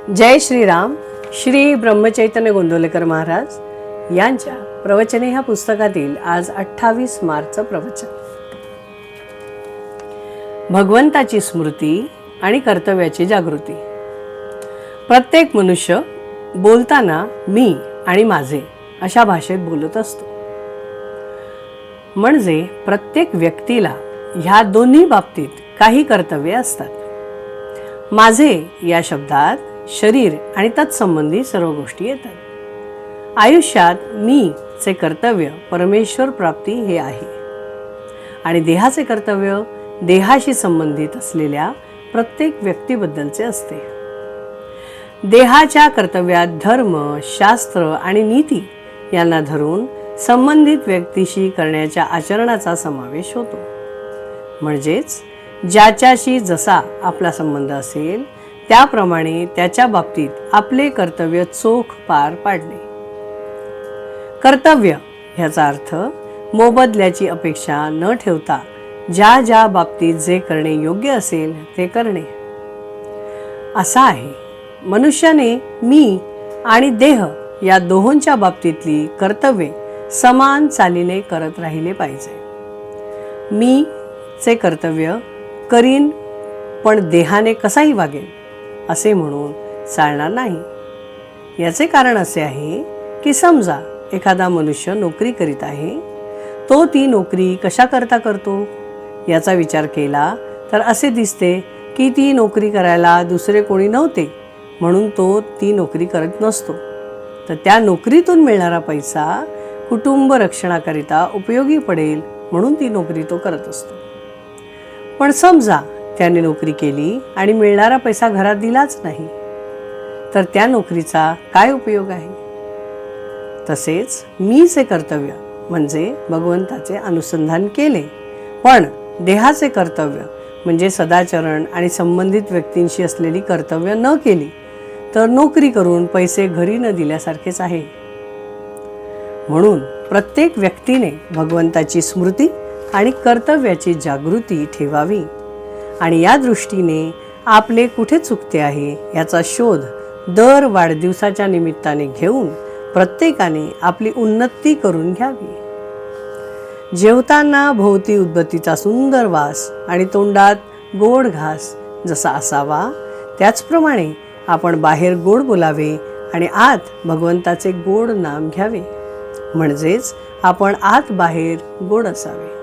जय श्रीराम. श्री ब्रह्मचैतन्य गोंदवलेकर महाराज यांच्या प्रवचने ह्या पुस्तकातील आज 28 मार्चचं प्रवचन. भगवंताची स्मृती आणि कर्तव्याची जागृती. प्रत्येक मनुष्य बोलताना मी आणि माझे अशा भाषेत बोलत असतो. म्हणजे प्रत्येक व्यक्तीला ह्या दोन्ही बाबतीत काही कर्तव्ये असतात. माझे या शब्दात शरीर आणि तत्संबंधी सर्व गोष्टी येतात. आयुष्यात मीचे कर्तव्य परमेश्वर प्राप्ती हे आहे आणि देहाचे कर्तव्य देहाशी संबंधित असलेल्या प्रत्येक व्यक्तीबद्दलचे असते. देहाच्या कर्तव्यात धर्म, शास्त्र आणि नीती यांना धरून संबंधित व्यक्तीशी करण्याच्या आचरणाचा समावेश होतो. म्हणजेच ज्याच्याशी जसा आपला संबंध असेल त्याप्रमाणे त्याच्या बाबतीत आपले कर्तव्य चोख पार पाडणे. कर्तव्य ह्याचा अर्थ मोबदल्याची अपेक्षा न ठेवता ज्या ज्या बाबतीत जे करणे योग्य असेल ते करणे असा आहे. मनुष्याने मी आणि देह या दोहोंच्या बाबतीतली कर्तव्ये समान चालीने करत राहिले पाहिजे. मीचे कर्तव्य करीन पण देहाने कसाही वागेल असे म्हणून चालणार नाही. याचे कारण असे आहे की समजा एखादा मनुष्य नोकरी करीत आहे, तो ती नोकरी कशाकरता करतो याचा विचार केला तर असे दिसते की ती नोकरी करायला दुसरे कोणी नव्हते म्हणून तो ती नोकरी करत नसतो. तर त्या नोकरीतून मिळणारा पैसा कुटुंब रक्षणाकरिता उपयोगी पडेल म्हणून ती नोकरी तो करत असतो. पण समजा त्याने नोकरी केली आणि मिळणारा पैसा घरात दिलाच नाही तर त्या नोकरीचा काय उपयोग आहे. तसेच मीचे कर्तव्य म्हणजे भगवंताचे अनुसंधान केले पण देहाचे कर्तव्य म्हणजे सदाचरण आणि संबंधित व्यक्तींशी असलेली कर्तव्य न केली तर नोकरी करून पैसे घरी न दिल्यासारखेच आहे. म्हणून प्रत्येक व्यक्तीने भगवंताची स्मृती आणि कर्तव्याची जागृती ठेवावी आणि या दृष्टीने आपले कुठे चुकते आहे याचा शोध दर वाढदिवसाच्या निमित्ताने घेऊन प्रत्येकाने आपली उन्नती करून घ्यावी. जेवताना भोवती उदबत्तीचा सुंदर वास आणि तोंडात गोड घास जसा असावा त्याचप्रमाणे आपण बाहेर गोड बोलावे आणि आत भगवंताचे गोड नाम घ्यावे. म्हणजेच आपण आत बाहेर गोड असावे.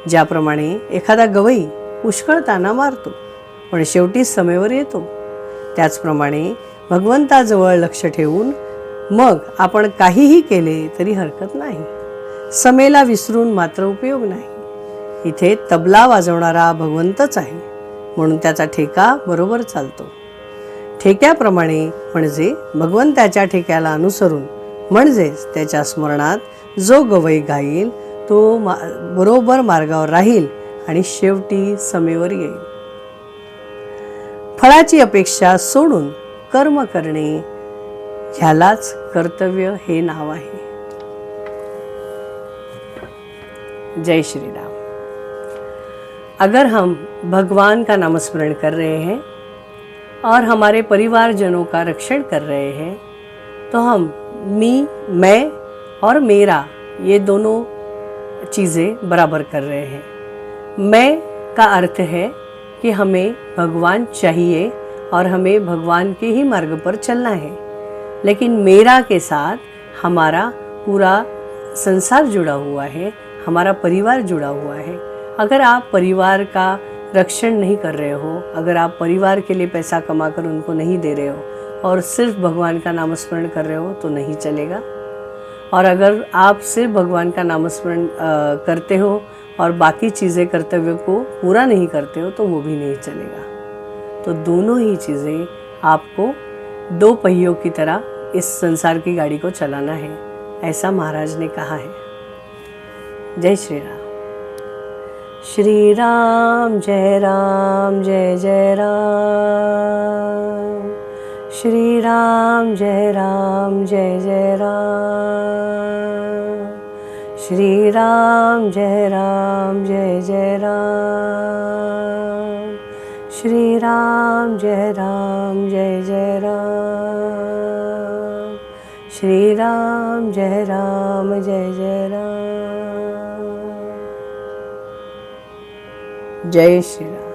ज्याप्रमाणे एखादा गवई पुष्कळताना मारतो पण शेवटी समेवर येतो त्याचप्रमाणे भगवंताजवळ लक्ष ठेवून मग आपण काहीही केले तरी हरकत नाही. समेला विसरून मात्र उपयोग नाही. इथे तबला वाजवणारा भगवंतच आहे म्हणून त्याचा ठेका बरोबर चालतो. ठेक्याप्रमाणे म्हणजे भगवंताच्या ठेक्याला अनुसरून म्हणजेच त्याच्या स्मरणात जो गवई गाईल तो बरोबर मार्गावर राहील आणि शेवटी समेवर येईल. फळाची अपेक्षा सोडून कर्म करणे ह्यालाच कर्तव्य हे नाव आहे. जय श्री राम. अगर हम भगवान का नामस्मरण कर रहे हैं और हमारे परिवारजनों का रक्षण कर रहे हैं तो हम मैं और मेरा ये दोनों चीज़ें बराबर कर रहे हैं. मैं का अर्थ है कि हमें भगवान चाहिए और हमें भगवान के ही मार्ग पर चलना है. लेकिन मेरा के साथ हमारा पूरा संसार जुड़ा हुआ है, हमारा परिवार जुड़ा हुआ है. अगर आप परिवार का रक्षण नहीं कर रहे हो, अगर आप परिवार के लिए पैसा कमा कर उनको नहीं दे रहे हो और सिर्फ भगवान का नामस्मरण कर रहे हो तो नहीं चलेगा. और अगर आप सिर्फ भगवान का नामस्मरण करते हो और बाकी चीज़ें कर्तव्य को पूरा नहीं करते हो तो वो भी नहीं चलेगा. तो दोनों ही चीज़ें आपको दो पहियों की तरह इस संसार की गाड़ी को चलाना है, ऐसा महाराज ने कहा है. जय श्री राम. श्री राम जय जय राम. श्री राम जय जय राम. श्री राम जय जय राम. श्री राम जय राम जय जय राम, श्री राम जय राम जय जय राम, जय श्री राम.